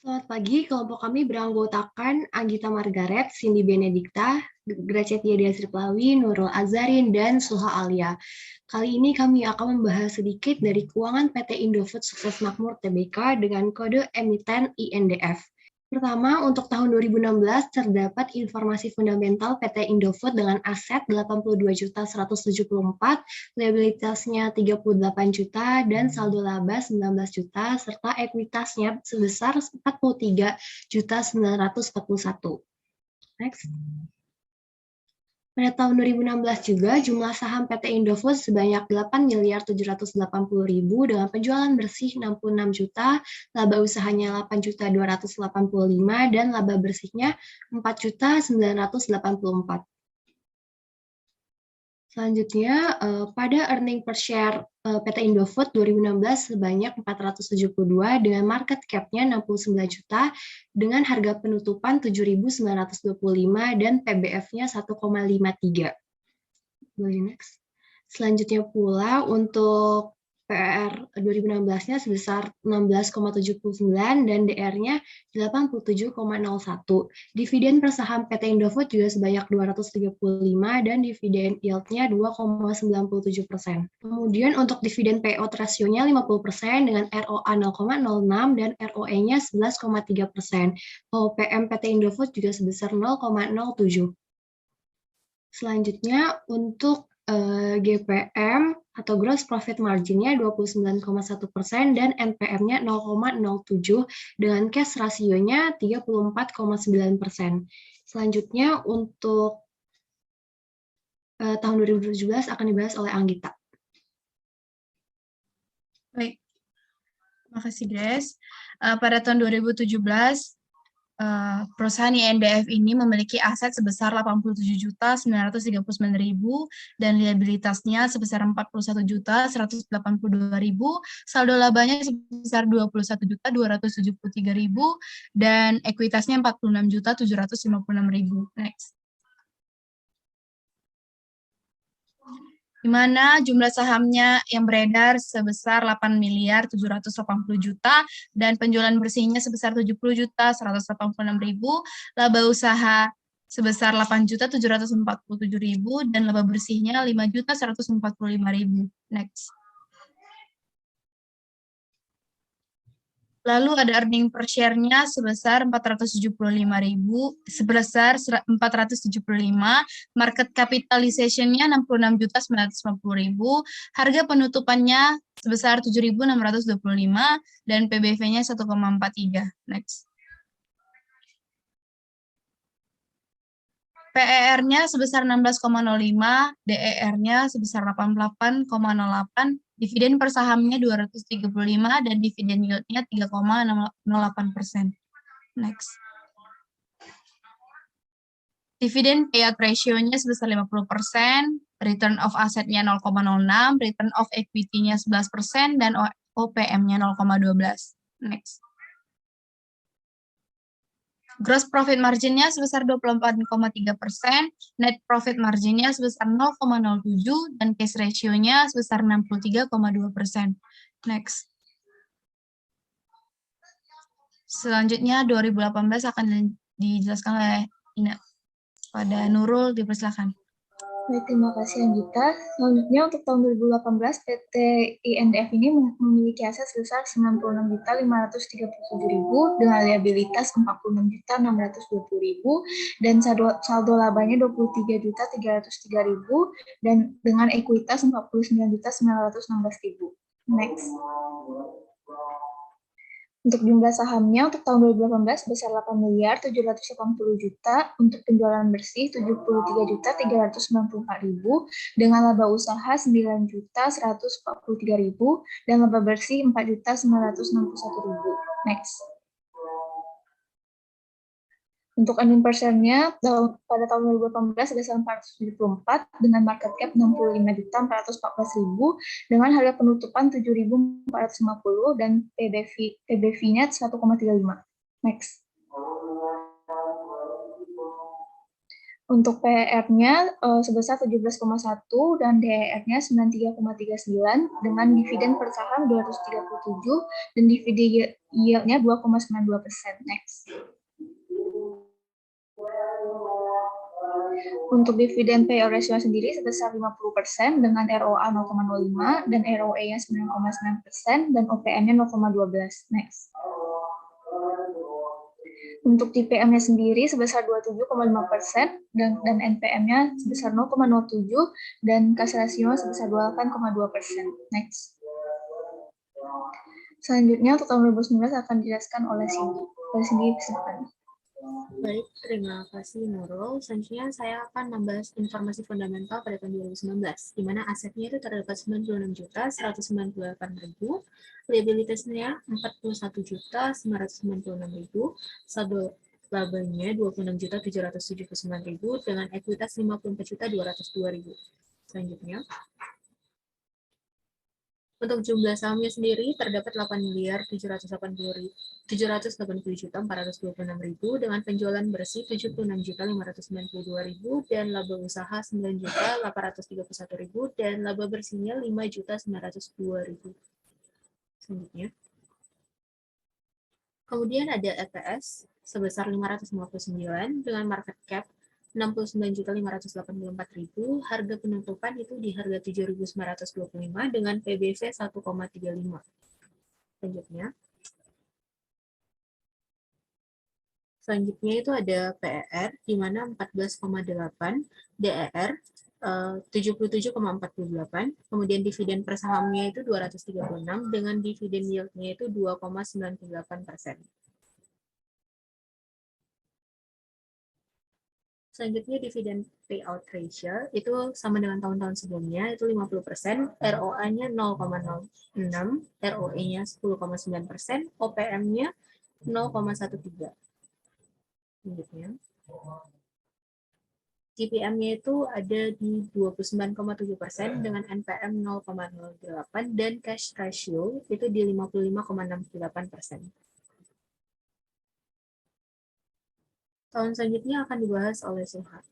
Selamat pagi, kelompok kami beranggotakan Anggita Margaret, Cindy Benedikta, Gracetia Diasriplawi, Nurul Azarin, dan Suha Alia. Kali ini kami akan membahas sedikit dari keuangan PT Indofood Sukses Makmur Tbk dengan kode emiten INDF. Pertama, untuk tahun 2016 terdapat informasi fundamental PT Indofood dengan aset 82.174, liabilitasnya 38 juta, dan saldo laba 19 juta, serta ekuitasnya sebesar 43.941. Next. Pada tahun 2016 juga, jumlah saham PT Indofood sebanyak 8.780.000 dengan penjualan bersih 66 juta, laba usahanya 8.285 dan laba bersihnya 4.984. Selanjutnya, pada earning per share PT Indofood 2016 sebanyak 472 dengan market cap-nya 69 juta dengan harga penutupan 7.925 dan PBF-nya 1,53. Next. Selanjutnya pula untuk PER 2016-nya sebesar 16,79 dan DR-nya 87,01. Dividen per saham PT Indofood juga sebanyak 235 dan dividen yield-nya 2,97%. Kemudian untuk dividen payout ratio-nya 50% dengan ROA 0,06 dan ROE-nya 11,3%. OPM PT Indofood juga sebesar 0,07. Selanjutnya untuk GPM atau gross profit margin-nya 29,1% dan NPM-nya 0,07 dengan cash rasionya 34,9%. Selanjutnya untuk tahun 2017 akan dibahas oleh Anggita. Baik, terima kasih Grace. Pada tahun 2017, perusahaan INDF ini memiliki aset sebesar 87.939.000 dan liabilitasnya sebesar 41.182.000, saldo labanya sebesar 21.273.000 dan ekuitasnya 46.756.000. Next. Di mana jumlah sahamnya yang beredar sebesar 8.780.000.000 dan penjualan bersihnya sebesar 70.186.000, laba usaha sebesar 8.747.000 dan laba bersihnya 5.145.000. Next. Lalu ada earning per share-nya sebesar 475.000, market capitalization-nya 66.950.000, harga penutupannya sebesar 7.625 dan PBV-nya 1,43. Next. PER-nya sebesar 16,05, DER-nya sebesar 88,08, dividen per sahamnya 235 dan dividen yield-nya 3,08%. Next. Dividen payout ratio-nya sebesar 50%, return of asset-nya 0,06, return of equity-nya 11%, dan OPM-nya 0,12. Next. Gross profit margin-nya sebesar 24,3%, net profit margin-nya sebesar 0,07, dan cash ratio-nya sebesar 63,2%. Next. Selanjutnya 2018 akan dijelaskan oleh Ina. Pada Nurul, dipersilakan. Baik, terima kasih Anggita. Selanjutnya untuk tahun 2018, PT INDF ini memiliki aset sebesar 96.537.000 dengan liabilitas 46.620.000 dan saldo labanya 23.303.000 dan dengan ekuitas 49.916.000. Next. Untuk jumlah sahamnya untuk tahun 2018 sebesar 8.780.000.000 untuk penjualan bersih 73.394.000 dengan laba usaha 9.143.000 dan laba bersih 4.961.000. Next. Untuk earning per share-nya pada tahun 2018 sebesar 474 dengan market cap 65.414.000 dengan harga penutupan 7.450 dan PBV-nya 1,35. Next. Untuk PER-nya sebesar 17,1 dan DER-nya 93,39 dengan dividen per saham 237 dan dividen yield-nya 2,92%. Next. Untuk dividen payout ratio sendiri sebesar 50% dengan ROA 0,05 dan ROE-nya 9,9% dan OPM-nya 0,12. Next. Untuk TPM-nya sendiri sebesar 27,5% dan NPM-nya sebesar 0,07 dan cash ratio sebesar 28,2%. Next. Selanjutnya untuk tahun 2019 akan dijelaskan oleh Cindy. Cindy, silakan. Baik, terima kasih Nurul. Selanjutnya saya akan membahas informasi fundamental pada tahun 2019, di mana asetnya itu terdapat 96.198.000, liabilitasnya 41.996.000, saldo labanya 26.779.000 dengan ekuitas 54.202.000. Selanjutnya, untuk jumlah sahamnya sendiri terdapat 8.780.426.000 dengan penjualan bersih 76.592.000 dan laba usaha 9.831.000 dan laba bersihnya 5.902.000. Selanjutnya. Kemudian ada EPS sebesar 559 dengan market cap 69.584.000, harga penutupan itu di harga 7.925 dengan PBV 1,35. Selanjutnya itu ada PER di mana 14,8, DER 77,48, kemudian dividen per sahamnya itu 236 dengan dividen yield-nya itu 2,98%. Selanjutnya dividen payout ratio itu sama dengan tahun-tahun sebelumnya, itu 50%, ROA-nya 0,06, ROE-nya 10,9%, OPM-nya 0,13. Selanjutnya, GPM-nya itu ada di 29,7% dengan NPM 0,08 dan cash ratio itu di 55,68%. Tahun selanjutnya akan dibahas oleh Suha.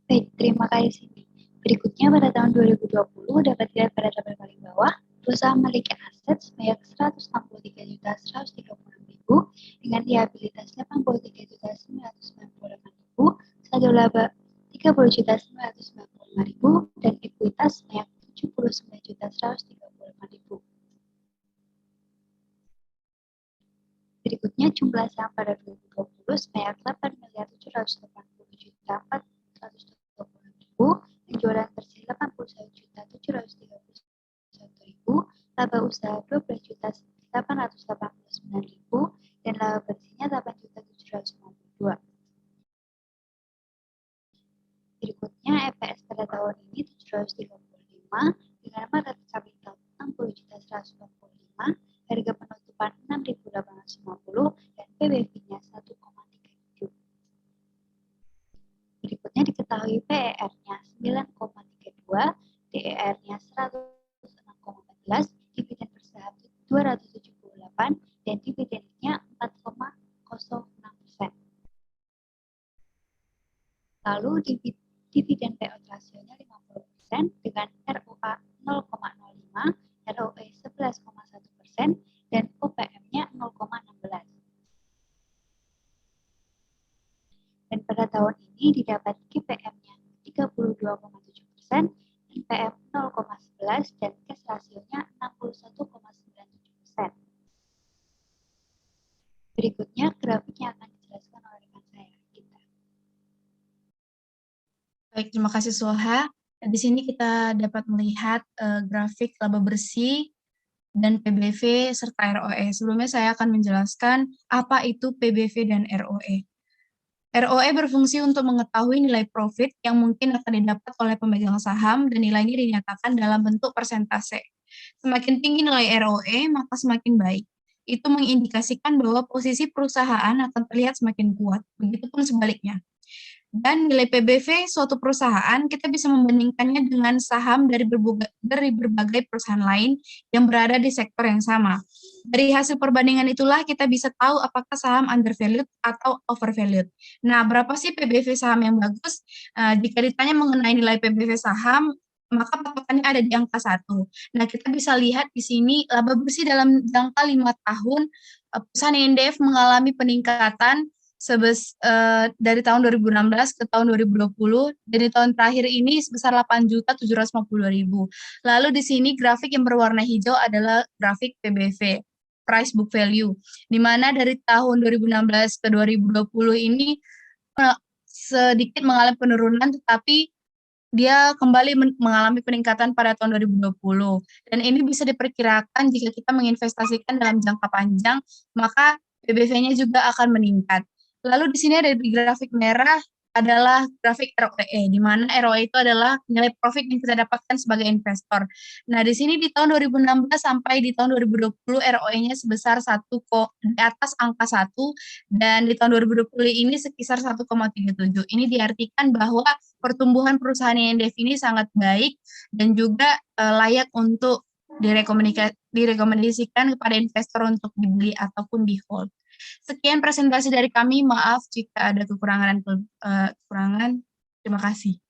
Baik, terima kasih Cindy. Berikutnya pada tahun 2020 dapat dilihat pada tabel paling bawah, perusahaan memiliki aset sebanyak 163.136.000 dengan liabilitas 83.998.000, saldo laba 30.995.000 dan ekuitas sebanyak 79.135.000. Berikutnya jumlah saham pada 2020 sebanyak 8.780.420.000, penjualan bersih 81.731.000, laba usaha 12.889.000 dan laba bersihnya 8.752. Berikutnya EPS pada tahun ini 735 dengan market capital 60.145, harga penutupan 6.850 dan PBV-nya 1,37. Berikutnya diketahui PER-nya 9,32, DER-nya 106,14, dividen per saham 278 dan dividennya 4,06%. Lalu dividen payout rasionya 50% dengan ROA 0,05, ROE 11,1% dan OPM-nya 0,16. Dan pada tahun ini didapat GPM-nya 32,7%, NPM 0,11 dan cash rasionya 61,97%. Berikutnya grafiknya akan dijelaskan oleh rekan saya, Gita. Baik, terima kasih Suha. Di sini kita dapat melihat grafik laba bersih dan PBV serta ROE. Sebelumnya saya akan menjelaskan apa itu PBV dan ROE. ROE berfungsi untuk mengetahui nilai profit yang mungkin akan didapat oleh pemegang saham dan nilainya dinyatakan dalam bentuk persentase. Semakin tinggi nilai ROE, maka semakin baik. Itu mengindikasikan bahwa posisi perusahaan akan terlihat semakin kuat, begitupun sebaliknya. Dan nilai PBV suatu perusahaan kita bisa membandingkannya dengan saham dari berbagai perusahaan lain yang berada di sektor yang sama. Dari hasil perbandingan itulah kita bisa tahu apakah saham undervalued atau overvalued. Nah, berapa sih PBV saham yang bagus? Jika ditanya mengenai nilai PBV saham, maka patokannya ada di angka 1. Nah, kita bisa lihat di sini laba bersih dalam jangka 5 tahun, perusahaan INDF mengalami peningkatan dari tahun 2016 ke tahun 2020, dan di tahun terakhir ini sebesar 8.752.000. Lalu di sini grafik yang berwarna hijau adalah grafik PBV, price book value, di mana dari tahun 2016 ke 2020 ini sedikit mengalami penurunan, tetapi dia kembali mengalami peningkatan pada tahun 2020. Dan ini bisa diperkirakan jika kita menginvestasikan dalam jangka panjang, maka PBV-nya juga akan meningkat. Lalu di sini ada di grafik merah adalah grafik ROE, di mana ROE itu adalah nilai profit yang kita dapatkan sebagai investor. Nah, di sini di tahun 2016 sampai di tahun 2020 ROE-nya sebesar di atas angka 1, dan di tahun 2020 ini sekitar 1,37. Ini diartikan bahwa pertumbuhan perusahaan INDF ini sangat baik dan juga layak untuk direkomendasikan kepada investor untuk dibeli ataupun di hold. Sekian presentasi dari kami, maaf jika ada kekurangan. Terima kasih.